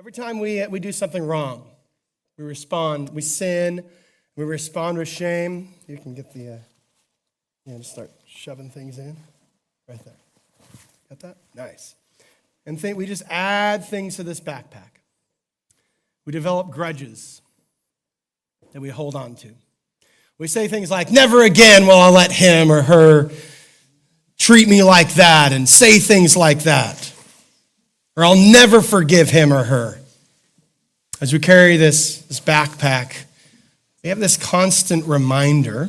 Every time we do something wrong, we respond, we sin, we respond with shame. You can get the, just start shoving things in right there. Got that? Nice. And we just add things to this backpack. We develop grudges that we hold on to. We say things like, never again will I let him or her treat me like that, and say things like that. Or I'll never forgive him or her. As we carry this backpack, we have this constant reminder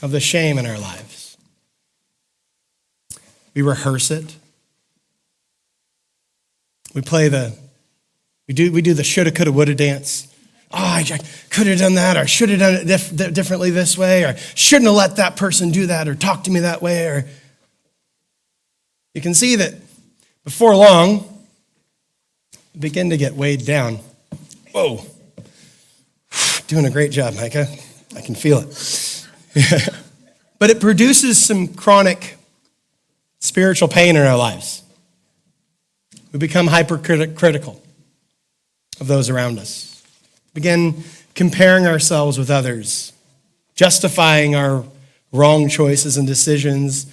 of the shame in our lives. We rehearse it. We do the shoulda, coulda, woulda dance. Oh, I could have done that, or should have done it differently this way, or shouldn't have let that person do that, or talk to me that way. Or you can see that before long, you begin to get weighed down. Whoa. Doing a great job, Micah. I can feel it. But it produces some chronic spiritual pain in our lives. We become hypercritical of those around us. Begin comparing ourselves with others, justifying our wrong choices and decisions.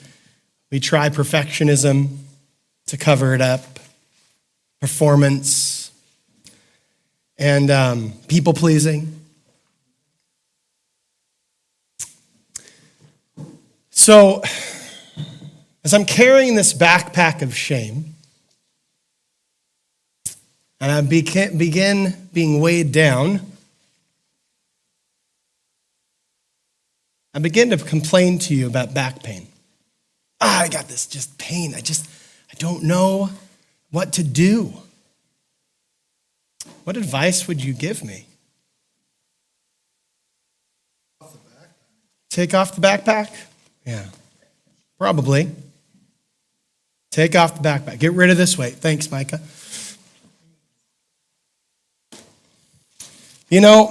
We try perfectionism to cover it up, performance, and people-pleasing. So, as I'm carrying this backpack of shame, and I begin being weighed down, I begin to complain to you about back pain. I got this just pain. I don't know what to do. What advice would you give me? Take off the backpack? Yeah, probably. Take off the backpack. Get rid of this weight. Thanks, Micah. You know,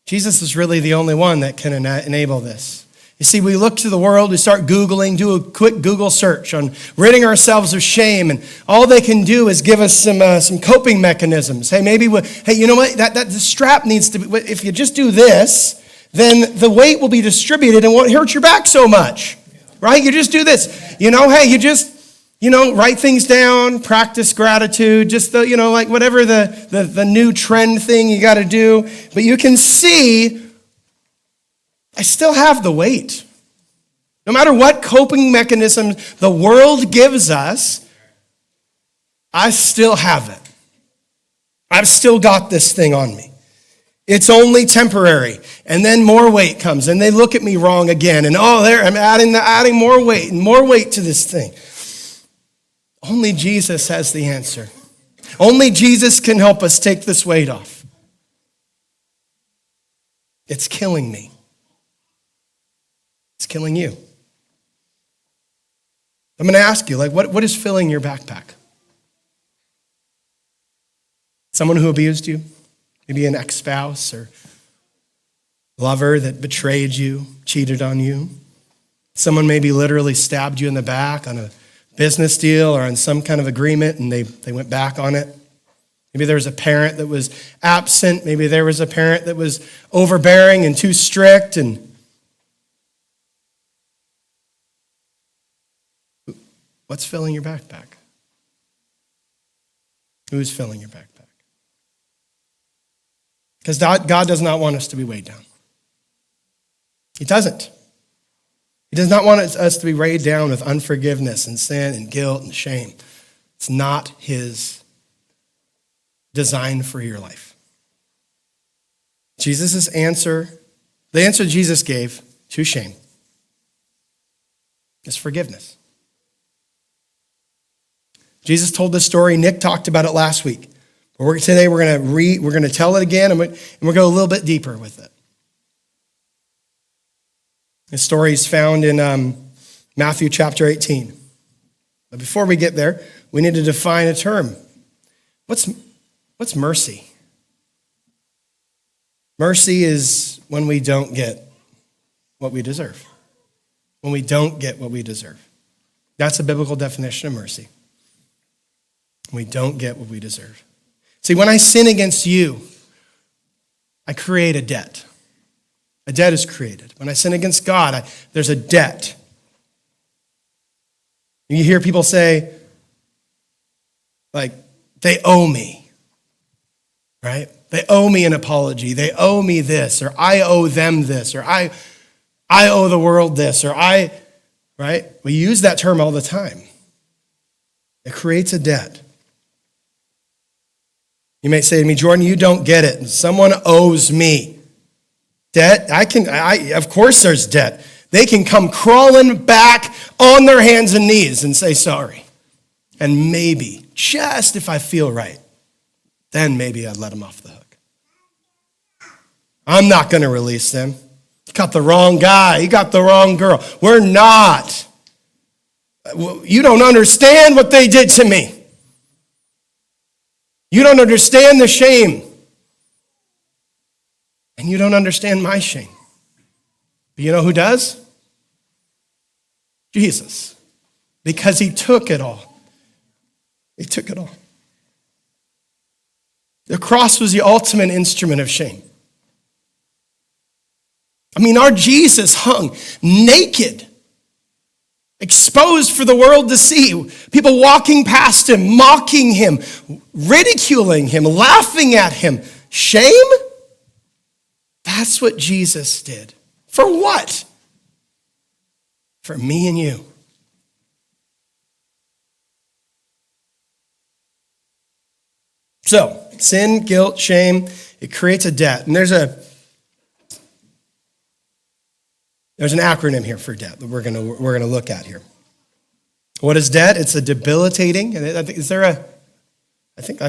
Jesus is really the only one that can enable this. You see, we look to the world, we start Googling, do a quick Google search on ridding ourselves of shame, and all they can do is give us some coping mechanisms. Hey, you know what? That the strap needs to be, if you just do this, then the weight will be distributed and won't hurt your back so much, right? You just do this. Write things down, practice gratitude, just whatever the new trend thing you got to do. But you can see, I still have the weight. No matter what coping mechanisms the world gives us, I still have it. I've still got this thing on me. It's only temporary. And then more weight comes, and they look at me wrong again. And I'm adding more weight to this thing. Only Jesus has the answer. Only Jesus can help us take this weight off. It's killing me. It's killing you. I'm going to ask you, what is filling your backpack? Someone who abused you? Maybe an ex-spouse or lover that betrayed you, cheated on you. Someone maybe literally stabbed you in the back on a business deal or on some kind of agreement, and they went back on it. Maybe there was a parent that was absent. Maybe there was a parent that was overbearing and too strict. And what's filling your backpack? Who's filling your backpack? Because God does not want us to be weighed down. He doesn't. He does not want us to be weighed down with unforgiveness and sin and guilt and shame. It's not his design for your life. Jesus' answer, the answer Jesus gave to shame, is forgiveness. Jesus told this story. Nick talked about it last week. Today we're going to tell it again, and we're going to go a little bit deeper with it. The story is found in Matthew chapter 18. But before we get there, we need to define a term. What's mercy? Mercy is when we don't get what we deserve. When we don't get what we deserve. That's a biblical definition of mercy. We don't get what we deserve. See, when I sin against you, I create a debt. A debt is created. When I sin against God, there's a debt. You hear people say, like, they owe me, right? They owe me an apology. They owe me this, or I owe them this, or I owe the world this, or right? We use that term all the time. It creates a debt. You may say to me, Jordan, you don't get it. Someone owes me. Debt? Of course there's debt. They can come crawling back on their hands and knees and say sorry. And maybe, just if I feel right, then maybe I'd let them off the hook. I'm not going to release them. You got the wrong guy. You got the wrong girl. We're not. You don't understand what they did to me. You don't understand the shame. And you don't understand my shame. But you know who does? Jesus. Because he took it all. He took it all. The cross was the ultimate instrument of shame. I mean, our Jesus hung naked, exposed for the world to see. People walking past him, mocking him, ridiculing him, laughing at him. Shame? That's what Jesus did. For what? For me and you. So, sin, guilt, shame, it creates a debt. And there's an acronym here for debt that we're gonna look at here. What is debt? It's a debilitating, and I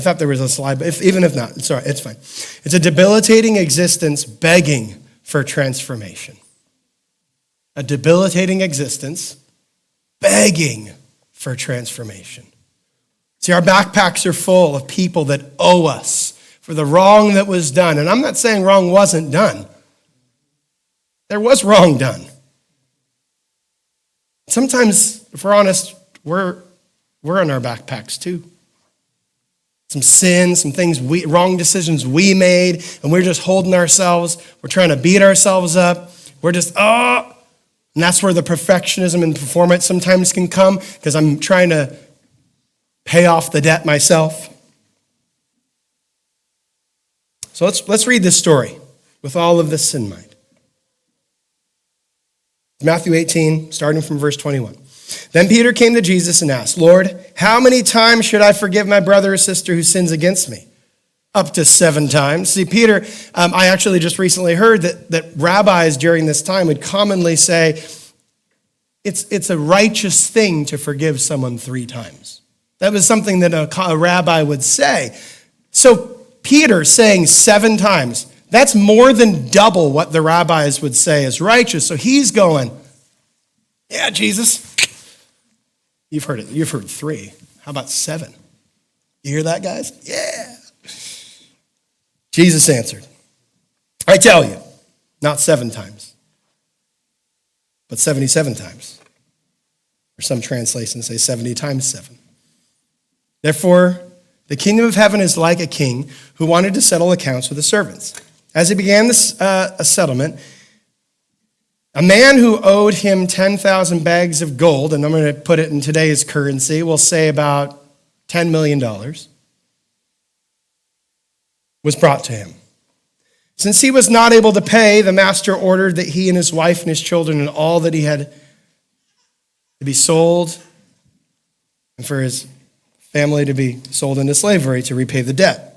thought there was a slide, but even if not, it's all right, it's fine. It's a debilitating existence begging for transformation. A debilitating existence begging for transformation. See, our backpacks are full of people that owe us for the wrong that was done. And I'm not saying wrong wasn't done. There was wrong done. Sometimes, if we're honest, we're in our backpacks too. Some sin, some things, wrong decisions we made, and we're just holding ourselves. We're trying to beat ourselves up. We're just, and that's where the perfectionism and performance sometimes can come, because I'm trying to pay off the debt myself. So let's read this story with all of this in mind. Matthew 18, starting from verse 21. Then Peter came to Jesus and asked, Lord, how many times should I forgive my brother or sister who sins against me? Up to 7 times. See, Peter, I actually just recently heard that rabbis during this time would commonly say, it's a righteous thing to forgive someone 3 times. That was something that a rabbi would say. So Peter saying 7 times, that's more than double what the rabbis would say is righteous. So he's going, yeah, Jesus, you've heard it. You've heard 3. How about 7? You hear that, guys? Yeah. Jesus answered, I tell you, not 7 times, but 77 times. Or some translations say 70 times 7. Therefore, the kingdom of heaven is like a king who wanted to settle accounts with his servants. As he began this settlement, a man who owed him 10,000 bags of gold, and I'm going to put it in today's currency, we'll say about $10 million, was brought to him. Since he was not able to pay, the master ordered that he and his wife and his children and all that he had to be sold, and for his family to be sold into slavery to repay the debt.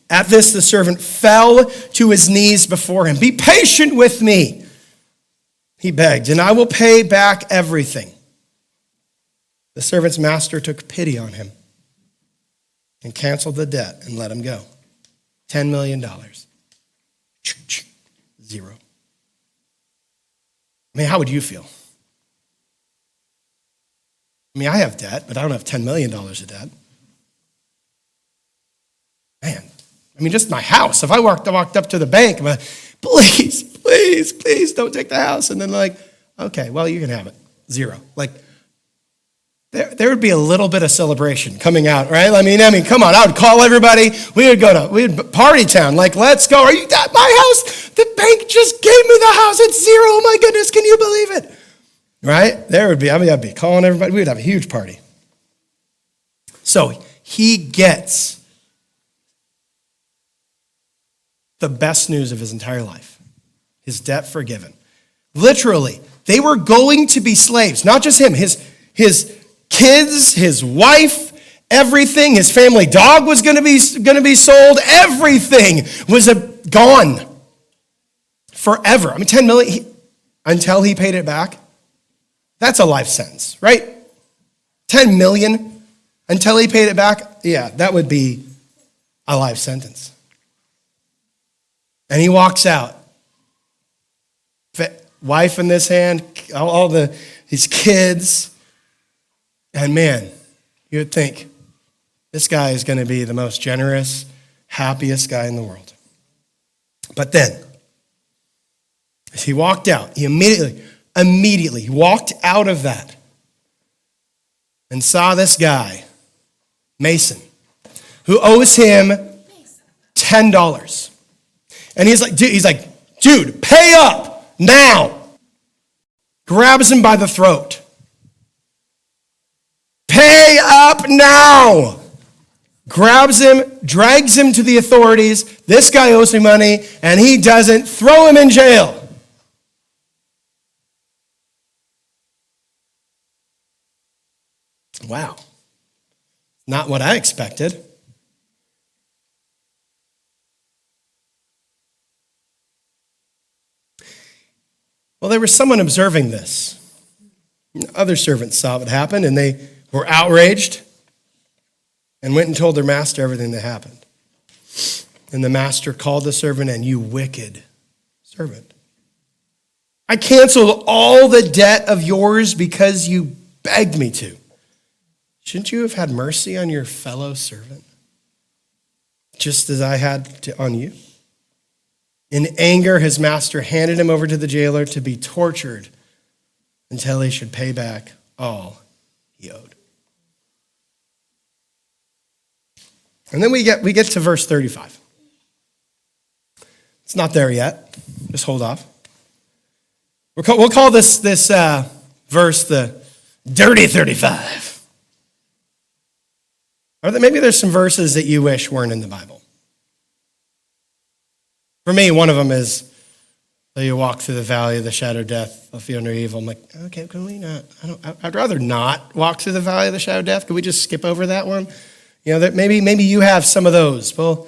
At this, the servant fell to his knees before him. Be patient with me, he begged, and I will pay back everything. The servant's master took pity on him and canceled the debt and let him go. $10 million. 0. I mean, how would you feel? I mean, I have debt, but I don't have $10 million of debt. Man, I mean, just my house. If I walked up to the bank, I'm like, please don't take the house. And then like, okay, well, you can have it. 0. Like, there would be a little bit of celebration coming out, right? I mean, come on, I would call everybody. We'd party town. Like, let's go. Are you at my house? The bank just gave me the house at 0. Oh my goodness, can you believe it? Right? I'd be calling everybody. We would have a huge party. So he gets the best news of his entire life. His debt forgiven. Literally, they were going to be slaves. Not just him, his kids, his wife, everything. His family dog was going to be sold. Everything was gone forever. I mean, 10 million until he paid it back. That's a life sentence, right? 10 million until he paid it back. Yeah, that would be a life sentence. And he walks out. Wife in this hand, his kids. And man, you would think this guy is going to be the most generous, happiest guy in the world. But then, as he walked out, he immediately walked out of that and saw this guy, Mason, who owes him $10. And he's like, dude, pay up now. Grabs him by the throat. Pay up now. Grabs him, drags him to the authorities. This guy owes me money, and he doesn't. Throw him in jail. Wow. Not what I expected. Well, there was someone observing this. Other servants saw what happened, and they were outraged and went and told their master everything that happened. And the master called the servant, and you wicked servant. I canceled all the debt of yours because you begged me to. Shouldn't you have had mercy on your fellow servant, just as I had on you? In anger, his master handed him over to the jailer to be tortured until he should pay back all he owed. And then we get to verse 35. It's not there yet. Just hold off. We'll call this verse the dirty 35. Or maybe there's some verses that you wish weren't in the Bible. For me, one of them is, though you walk through the valley of the shadow of death, I'll feel no evil. I'm like, okay, can we not? I'd rather not walk through the valley of the shadow of death. Could we just skip over that one? You know, that maybe you have some of those. Well,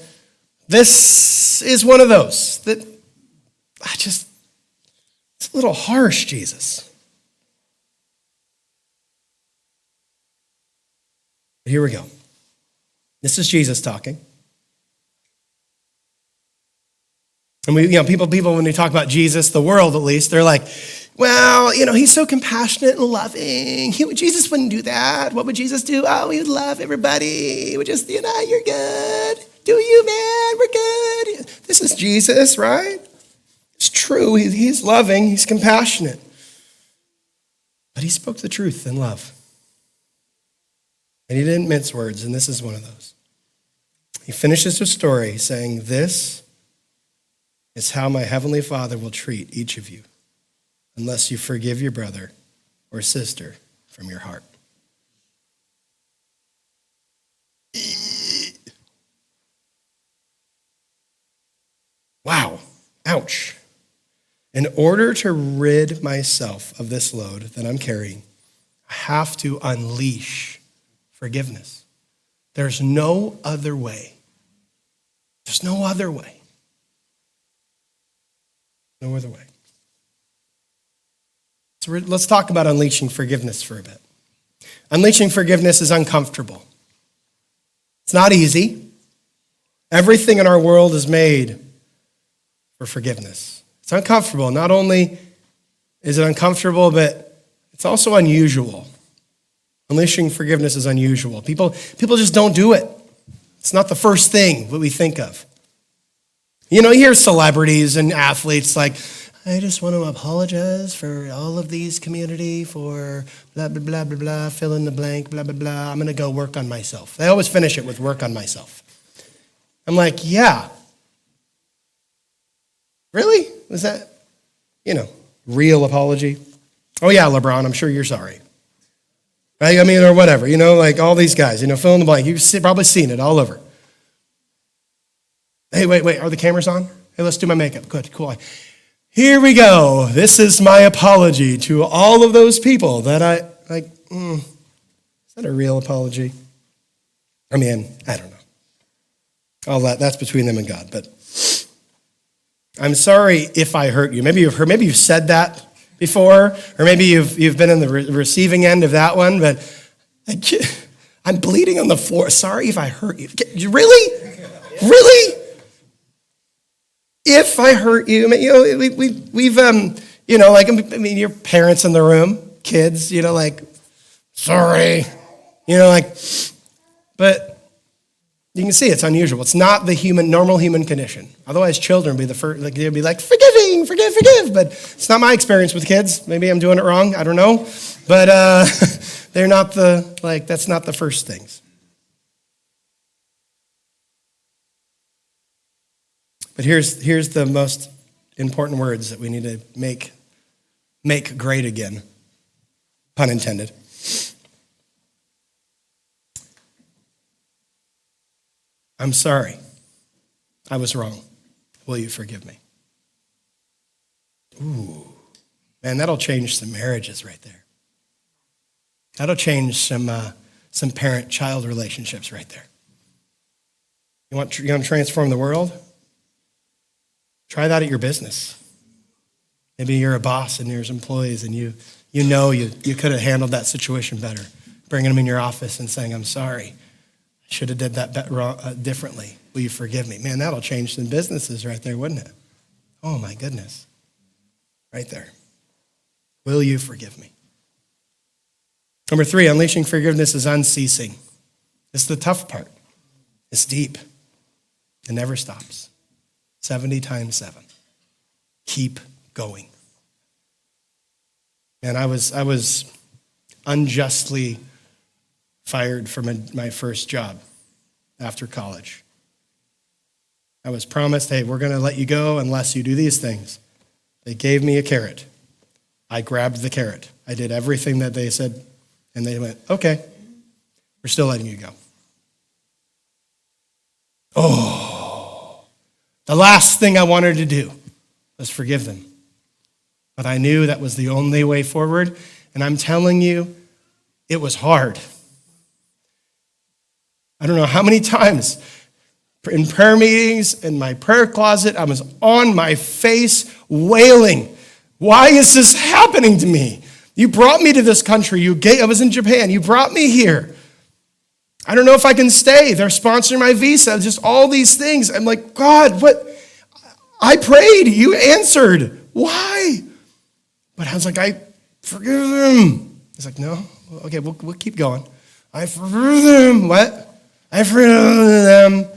this is one of those that it's a little harsh, Jesus. But here we go. This is Jesus talking. And people when they talk about Jesus, the world at least, they're like, well, he's so compassionate and loving. Jesus wouldn't do that. What would Jesus do? Oh, he would love everybody. He would just, you're good. Do you, man? We're good. This is Jesus, right? It's true. He's loving. He's compassionate. But he spoke the truth in love. And he didn't mince words, and this is one of those. He finishes the story saying, this is how my heavenly Father will treat each of you unless you forgive your brother or sister from your heart. Wow. Ouch. In order to rid myself of this load that I'm carrying, I have to unleash forgiveness. There's no other way. There's no other way. No other way. So let's talk about unleashing forgiveness for a bit. Unleashing forgiveness is uncomfortable. It's not easy. Everything in our world is made for forgiveness. It's uncomfortable. Not only is it uncomfortable, but it's also unusual. Unleashing forgiveness is unusual. People just don't do it. It's not the first thing that we think of. You hear celebrities and athletes like, I just want to apologize for all of these community for blah, blah, blah, blah, blah, fill in the blank, blah, blah, blah. I'm going to go work on myself. They always finish it with work on myself. I'm like, yeah. Really? Was that, real apology? Oh, yeah, LeBron, I'm sure you're sorry. Right? I mean, or whatever, like all these guys, fill in the blank. You've probably seen it all over. Hey, wait, are the cameras on? Hey, let's do my makeup. Good, cool. Here we go. This is my apology to all of those people that is that a real apology? I mean, I don't know. All that's between them and God, but I'm sorry if I hurt you. Maybe you've said that before, or maybe you've been in the receiving end of that one, but I'm bleeding on the floor. Sorry if I hurt you. Really? Really? If I hurt you, we've your parents in the room, kids, sorry, but you can see it's unusual. It's not the normal human condition. Otherwise, children would be the first, they'd be like, forgiving, forgive, but it's not my experience with kids. Maybe I'm doing it wrong, I don't know, but they're not that's not the first things. But here's the most important words that we need to make great again, pun intended. I'm sorry. I was wrong. Will you forgive me? Ooh, man, that'll change some marriages right there. That'll change some parent-child relationships right there. You want to transform the world? Try that at your business. Maybe you're a boss and there's employees and you could have handled that situation better. Bringing them in your office and saying, I'm sorry. I should have did that differently. Will you forgive me? Man, that'll change some businesses right there, wouldn't it? Oh, my goodness. Right there. Will you forgive me? Number 3, unleashing forgiveness is unceasing. It's the tough part. It's deep. It never stops. 70 times 7. Keep going. And I was unjustly fired from my first job after college. I was promised, hey, we're going to let you go unless you do these things. They gave me a carrot. I grabbed the carrot. I did everything that they said, and they went, okay, we're still letting you go. Oh, the last thing I wanted to do was forgive them. But I knew that was the only way forward, and I'm telling you, it was hard. I don't know how many times in prayer meetings, in my prayer closet, I was on my face wailing. Why is this happening to me? You brought me to this country. I was in Japan. You brought me here. I don't know if I can stay. They're sponsoring my visa. Just all these things. I'm like, God, what? I prayed. You answered. Why? But I was like, I forgive them. He's like, no. Okay, we'll keep going. I forgive them. What? I forgive them.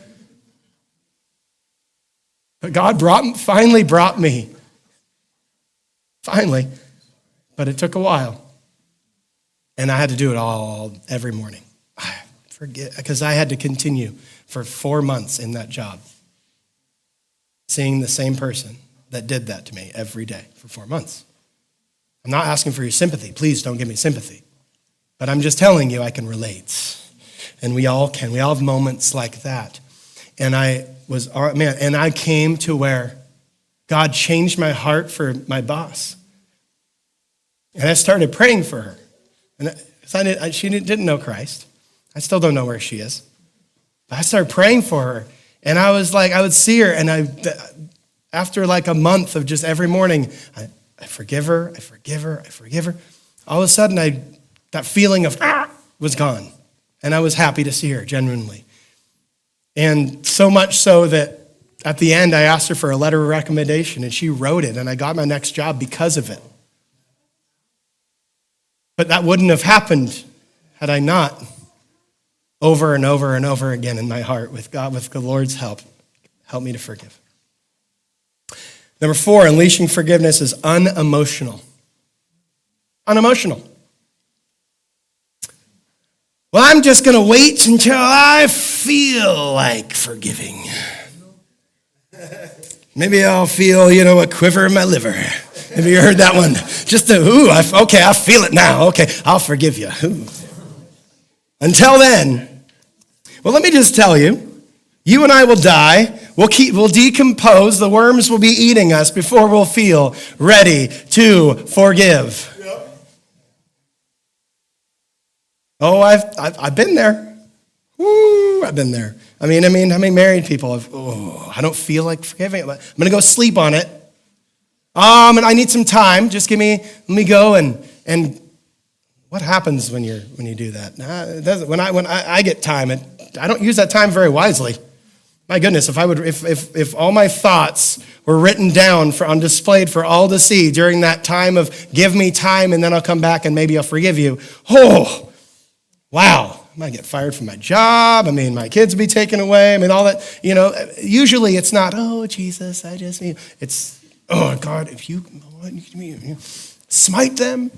But God finally brought me. Finally. But it took a while. And I had to do it every morning. Because I had to continue for 4 months in that job. Seeing the same person that did that to me every day for 4 months. I'm not asking for your sympathy. Please don't give me sympathy. But I'm just telling you I can relate. And we all can. We all have moments like that. And I came to where God changed my heart for my boss. And I started praying for her. And she didn't know Christ. I still don't know where she is. But I started praying for her. And I was like, I would see her. And after like a month of just every morning, I forgive her, I forgive her, I forgive her. All of a sudden, that feeling of was gone. And I was happy to see her, genuinely. And so much so that at the end, I asked her for a letter of recommendation, and she wrote it, and I got my next job because of it. But that wouldn't have happened had I not, over and over and over again in my heart, with God, with the Lord's help me to forgive. Number 4, unleashing forgiveness is unemotional. Unemotional. Well, I'm just going to wait until I feel like forgiving. Maybe I'll feel, a quiver in my liver. Have you heard that one? Just I feel it now. Okay, I'll forgive you. Ooh. Until then, well, let me just tell you, you and I will die. We'll decompose. The worms will be eating us before we'll feel ready to forgive. Yep. Oh, I've been there. Woo, I've been there. I mean, how many married people I don't feel like forgiving. I'm going to go sleep on it. And I need some time. Just let me go and what happens when you do that? It doesn't. When I get time, I don't use that time very wisely. My goodness, if all my thoughts were written down on displayed for all to see during that time of give me time and then I'll come back and maybe I'll forgive you. Oh, wow. I might get fired from my job. My kids will be taken away. All that, usually it's not, oh, Jesus, it's, oh, God, if you smite them,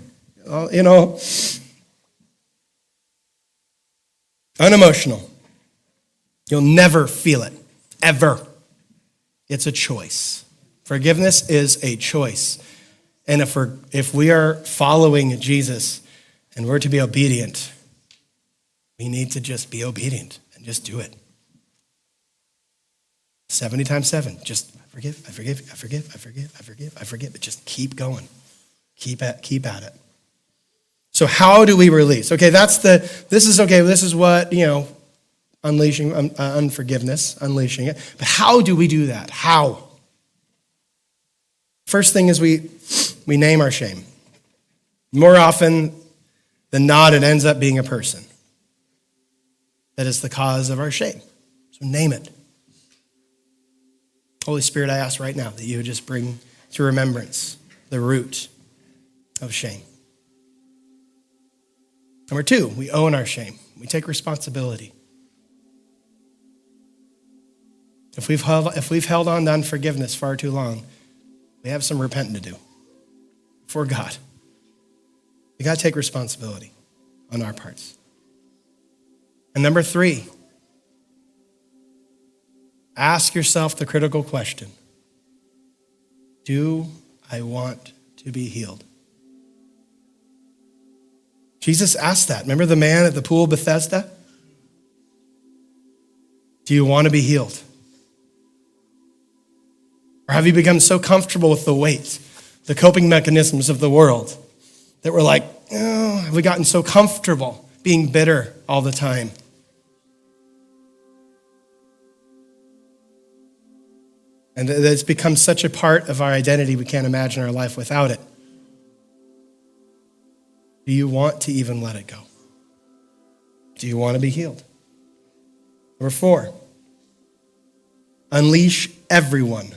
unemotional. You'll never feel it, ever. It's a choice. Forgiveness is a choice. And if we are following Jesus and we're to be obedient, we need to just be obedient and just do it. 70 times 7. Just I forgive. But just keep going. Keep at it. So how do we release? Okay, this is what, unleashing unforgiveness, unleashing it. But how do we do that? How? First thing is we name our shame. More often than not, it ends up being a person that is the cause of our shame. So name it. Holy Spirit, I ask right now that you would just bring to remembrance the root of shame. Number 2, we own our shame. We take responsibility. If we've held on to unforgiveness far too long, we have some repenting to do before God. We got to take responsibility on our parts. And number 3, ask yourself the critical question. Do I want to be healed? Jesus asked that. Remember the man at the pool of Bethesda? Do you want to be healed? Or have you become so comfortable with the weight, the coping mechanisms of the world, that we're like, oh, have we gotten so comfortable being bitter all the time? And it's become such a part of our identity, we can't imagine our life without it. Do you want to even let it go? Do you want to be healed? Number 4, unleash everyone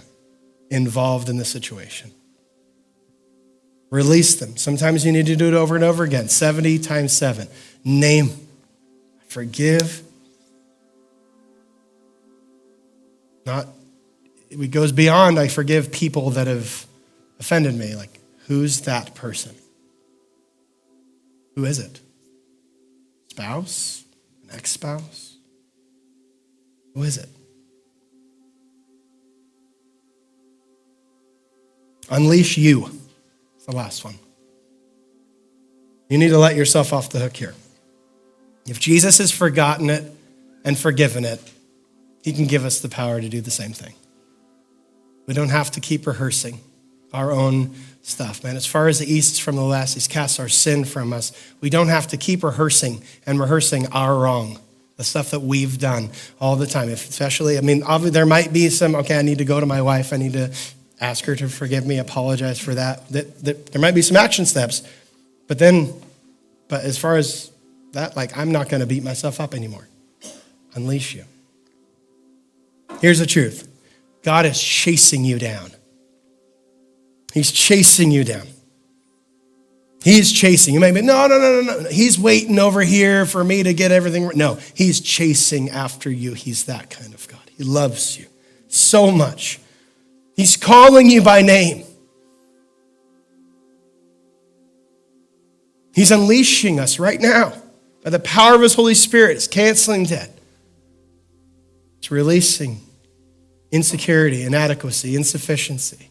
involved in the situation. Release them. Sometimes you need to do it over and over again. 70 times 7. Name, forgive. It goes beyond, I forgive people that have offended me. Like, who's that person? Who is it? Spouse? An ex-spouse? Who is it? Unleash you. It's the last one. You need to let yourself off the hook here. If Jesus has forgotten it and forgiven it, he can give us the power to do the same thing. We don't have to keep rehearsing our own stuff, man. As far as the east is from the west, he's cast our sin from us. We don't have to keep rehearsing our wrong, the stuff that we've done all the time. Especially, obviously there might be some, okay, I need to go to my wife. I need to ask her to forgive me, apologize for that. There might be some action steps, but as far as that, I'm not going to beat myself up anymore. Unleash you. Here's the truth. God is chasing you down. He's chasing you down. He's chasing. You may be, no. He's waiting over here for me to get everything. No, he's chasing after you. He's that kind of God. He loves you so much. He's calling you by name. He's unleashing us right now. By the power of his Holy Spirit, it's canceling debt. It's releasing insecurity, inadequacy, insufficiency,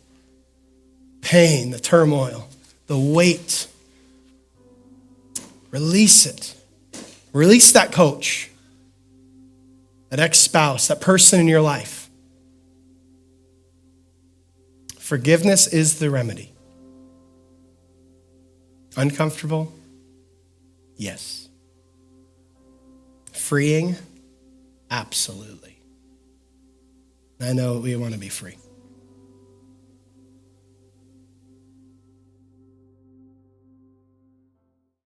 pain, the turmoil, the weight. Release it. Release that coach, that ex-spouse, that person in your life. Forgiveness is the remedy. Uncomfortable? Yes. Freeing? Absolutely. I know we want to be free.